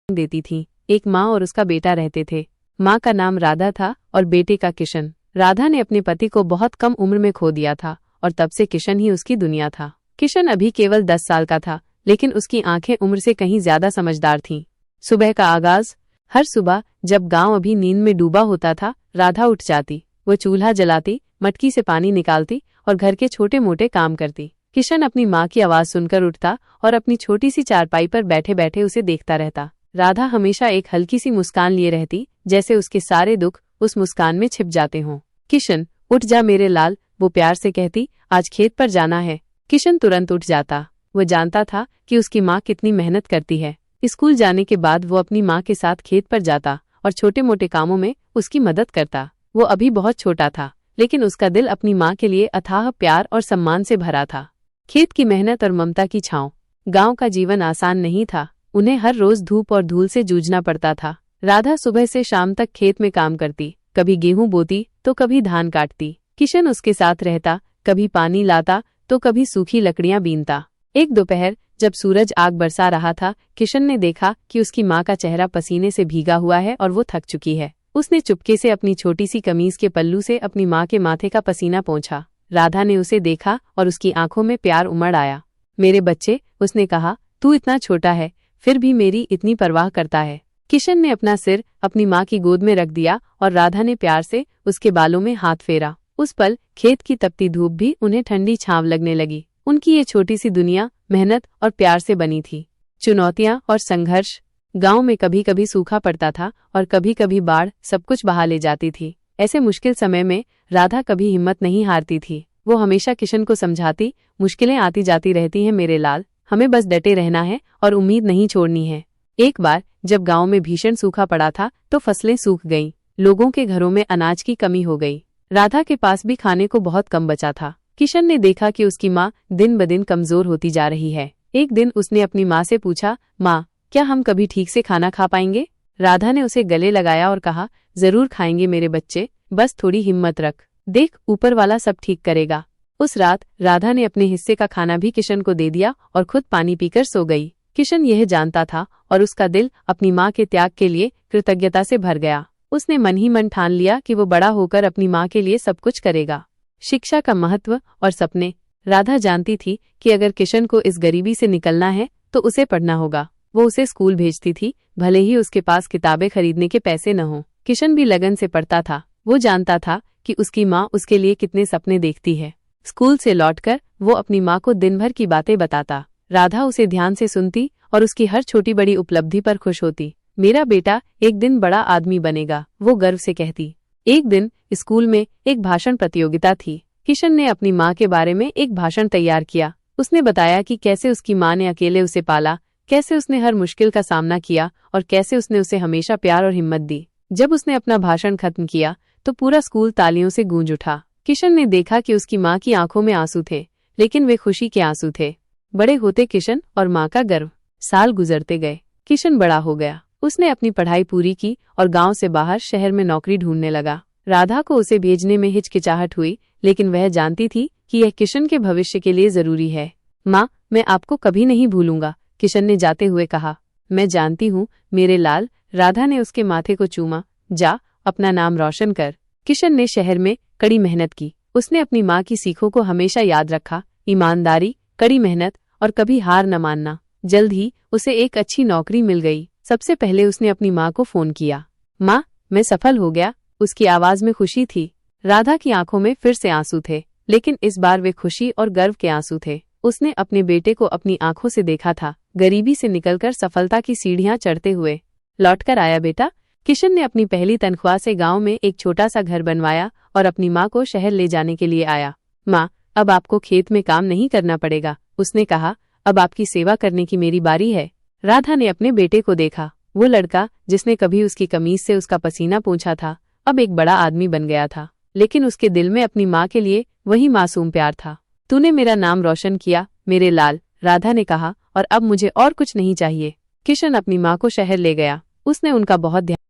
देती थीं। एक माँ और उसका बेटा रहते थे। माँ का नाम राधा था और बेटे का किशन। राधा ने अपने पति को बहुत कम उम्र में खो दिया था और तब से किशन ही उसकी दुनिया था। किशन अभी केवल 10 साल का था, लेकिन उसकी आंखें उम्र से कहीं ज्यादा समझदार थीं। सुबह का आगाज। हर सुबह जब गांव अभी नींद में डूबा होता था, राधा उठ जाती। वो चूल्हा जलाती, मटकी से पानी निकालती और घर के छोटे मोटे काम करती। किशन अपनी माँ की आवाज सुनकर उठता और अपनी छोटी सी चारपाई पर बैठे बैठे उसे देखता रहता। राधा हमेशा एक हल्की सी मुस्कान लिए रहती, जैसे उसके सारे दुख उस मुस्कान में छिप जाते हों। किशन, उठ जा मेरे लाल, वो प्यार से कहती, आज खेत पर जाना है। किशन तुरंत उठ जाता। वो जानता था कि उसकी माँ कितनी मेहनत करती है। स्कूल जाने के बाद वो अपनी माँ के साथ खेत पर जाता और छोटे मोटे कामों में उसकी मदद करता। वो अभी बहुत छोटा था, लेकिन उसका दिल अपनी माँ के लिए अथाह प्यार और सम्मान से भरा था। खेत की मेहनत और ममता की छांव। गांव का जीवन आसान नहीं था। उन्हें हर रोज धूप और धूल से जूझना पड़ता था। राधा सुबह से शाम तक खेत में काम करती, कभी गेहूं बोती तो कभी धान काटती। किशन उसके साथ रहता, कभी पानी लाता तो कभी सूखी लकड़ियां बीनता। एक दोपहर जब सूरज आग बरसा रहा था, किशन ने देखा कि उसकी माँ का चेहरा पसीने से भीगा हुआ है और वो थक चुकी है। उसने चुपके से अपनी छोटी सी कमीज के पल्लू से अपनी माँ के माथे का पसीना पोंछा। राधा ने उसे देखा और उसकी आंखों में प्यार उमड़ आया। मेरे बच्चे, उसने कहा, तू इतना छोटा है, फिर भी मेरी इतनी परवाह करता है। किशन ने अपना सिर अपनी माँ की गोद में रख दिया और राधा ने प्यार से उसके बालों में हाथ फेरा। उस पल खेत की तपती धूप भी उन्हें ठंडी छांव लगने लगी। उनकी ये छोटी सी दुनिया मेहनत और प्यार से बनी थी। चुनौतियां और संघर्ष। गांव में कभी कभी सूखा पड़ता था और कभी कभी बाढ़ सब कुछ बहा ले जाती थी। ऐसे मुश्किल समय में राधा कभी हिम्मत नहीं हारती थी। वो हमेशा किशन को समझाती, मुश्किलें आती जाती रहती हैं मेरे लाल, हमें बस डटे रहना है और उम्मीद नहीं छोड़नी है। एक बार जब गांव में भीषण सूखा पड़ा था तो फसलें सूख गईं। लोगों के घरों में अनाज की कमी हो गई। राधा के पास भी खाने को बहुत कम बचा था। किशन ने देखा कि उसकी माँ दिन ब दिन कमजोर होती जा रही है। एक दिन उसने अपनी माँ से पूछा, माँ, क्या हम कभी ठीक से खाना खा पाएंगे? राधा ने उसे गले लगाया और कहा, जरूर खाएंगे मेरे बच्चे, बस थोड़ी हिम्मत रख, देख ऊपर वाला सब ठीक करेगा। उस रात राधा ने अपने हिस्से का खाना भी किशन को दे दिया और खुद पानी पीकर सो गई। किशन यह जानता था और उसका दिल अपनी माँ के त्याग के लिए कृतज्ञता से भर गया। उसने मन ही मन ठान लिया कि वो बड़ा होकर अपनी माँ के लिए सब कुछ करेगा। शिक्षा का महत्व और सपने। राधा जानती थी कि अगर किशन को इस गरीबी से निकलना है तो उसे पढ़ना होगा। वो उसे स्कूल भेजती थी, भले ही उसके पास किताबें खरीदने के पैसे न हों। किशन भी लगन से पढ़ता था। वो जानता था कि उसकी माँ उसके लिए कितने सपने देखती है। स्कूल से लौटकर वो अपनी माँ को दिन भर की बातें बताता। राधा उसे ध्यान से सुनती और उसकी हर छोटी बड़ी उपलब्धि पर खुश होती। मेरा बेटा एक दिन बड़ा आदमी बनेगा, वो गर्व से कहती। एक दिन स्कूल में एक भाषण प्रतियोगिता थी। किशन ने अपनी माँ के बारे में एक भाषण तैयार किया। उसने बताया कि कैसे उसकी माँ ने अकेले उसे पाला, कैसे उसने हर मुश्किल का सामना किया और कैसे उसने उसे हमेशा प्यार और हिम्मत दी। जब उसने अपना भाषण खत्म किया तो पूरा स्कूल तालियों से गूंज उठा। किशन ने देखा कि उसकी माँ की आंखों में आंसू थे, लेकिन वे खुशी के आंसू थे। बड़े होते किशन और माँ का गर्व। साल गुजरते गए। किशन बड़ा हो गया। उसने अपनी पढ़ाई पूरी की और गांव से बाहर शहर में नौकरी ढूंढने लगा। राधा को उसे भेजने में हिचकिचाहट हुई, लेकिन वह जानती थी कि यह किशन के भविष्य के लिए जरूरी है। माँ, मैं आपको कभी नहीं भूलूंगा, किशन ने जाते हुए कहा। मैं जानती हूँ मेरे लाल, राधा ने उसके माथे को चूमा। जा, अपना नाम रोशन कर। किशन ने शहर में कड़ी मेहनत की। उसने अपनी माँ की सीखों को हमेशा याद रखा, ईमानदारी, कड़ी मेहनत और कभी हार न मानना। जल्द ही उसे एक अच्छी नौकरी मिल गई। सबसे पहले उसने अपनी माँ को फोन किया। माँ, मैं सफल हो गया, उसकी आवाज में खुशी थी। राधा की आंखों में फिर से आंसू थे, लेकिन इस बार वे खुशी और गर्व के आंसू थे। उसने अपने बेटे को अपनी आंखों से देखा था, गरीबी से निकलकर सफलता की सीढ़ियां चढ़ते हुए। लौटकर आया बेटा। किशन ने अपनी पहली तनख्वाह से गांव में एक छोटा सा घर बनवाया और अपनी माँ को शहर ले जाने के लिए आया। माँ, अब आपको खेत में काम नहीं करना पड़ेगा, उसने कहा, अब आपकी सेवा करने की मेरी बारी है। राधा ने अपने बेटे को देखा। वो लड़का जिसने कभी उसकी कमीज से उसका पसीना पोंछा था, अब एक बड़ा आदमी बन गया था, लेकिन उसके दिल में अपनी माँ के लिए वही मासूम प्यार था। तूने मेरा नाम रोशन किया मेरे लाल, राधा ने कहा, और अब मुझे और कुछ नहीं चाहिए। किशन अपनी माँ को शहर ले गया। उसने उनका बहुत ध्यान